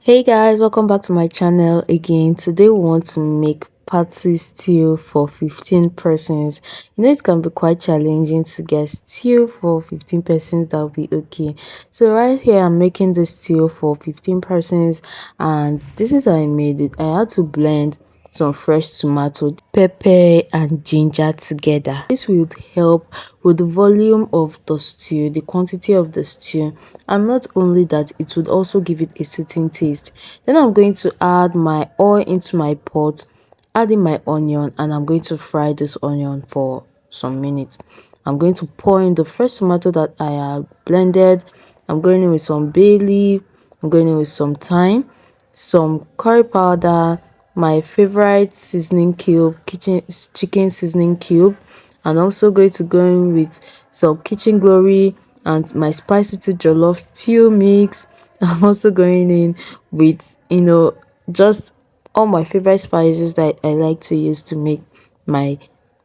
Hey guys, welcome back to my channel again. Today we want to make party stew for 15 persons. It can be quite challenging to get stew for 15 persons. That'll be okay. So right here I'm making the stew for 15 persons, and this is how I made it. I had to blend some fresh tomato, pepper and ginger together. This will help with the volume of the stew, the quantity of the stew, and not only that, it would also give it a soothing taste. Then I'm going to add my oil into my pot, adding my onion, and I'm going to fry this onion for some minutes. I'm going to pour in the fresh tomato that I have blended. I'm going in with some bay leaf. I'm going in with some thyme, some curry powder, my favorite seasoning cube, kitchen chicken seasoning cube, and also going to go in with some kitchen glory and my spicy to jollof stew mix. I'm also going in with just all my favorite spices that I like to use to make my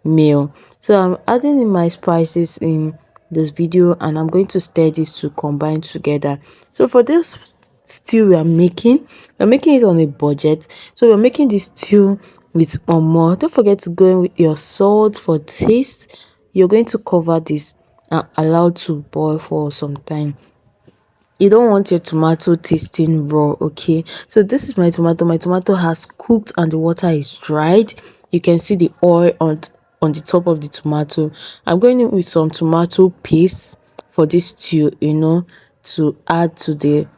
meal. So I'm adding in my spices in this video, and I'm going to stir this to combine together. So for this stew we're making it on a budget. So we're making this stew with ponmo. Don't forget to go in with your salt for taste. You're going to cover this and allow to boil for some time. You don't want your tomato tasting raw. Okay, so this is my tomato has cooked and the water is dried. You can see the oil on the top of the tomato. I'm going in with some tomato paste for this stew, to add to the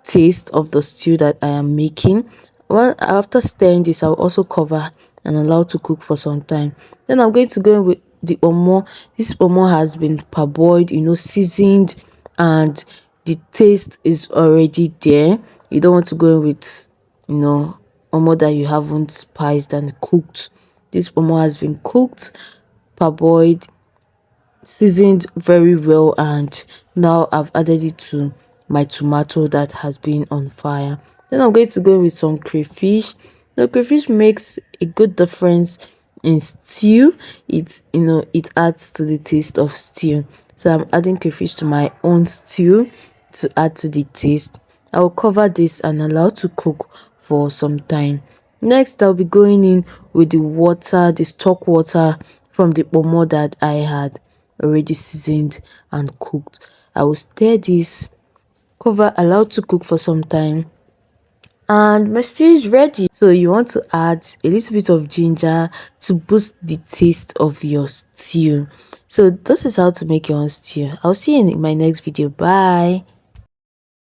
taste of the stew that I am making. After stirring this, I'll also cover and allow to cook for some time. Then I'm going to go in with the omo. This omo has been parboiled, seasoned, and the taste is already there. You don't want to go in with omo that you haven't spiced and cooked. This omo has been cooked, parboiled, seasoned very well, and now I've added it to my tomato that has been on fire. Then I'm going to go with some crayfish. The crayfish makes a good difference in stew. It adds to the taste of stew. So I'm adding crayfish to my own stew to add to the taste. I will cover this and allow to cook for some time. Next, I'll be going in with the water, the stock water from the pomo that I had already seasoned and cooked. I will stir this, cover, allow to cook for some time, and my stew is ready. So you want to add a little bit of ginger to boost the taste of your stew. So this is how to make your own stew. I'll see you in my next video. Bye.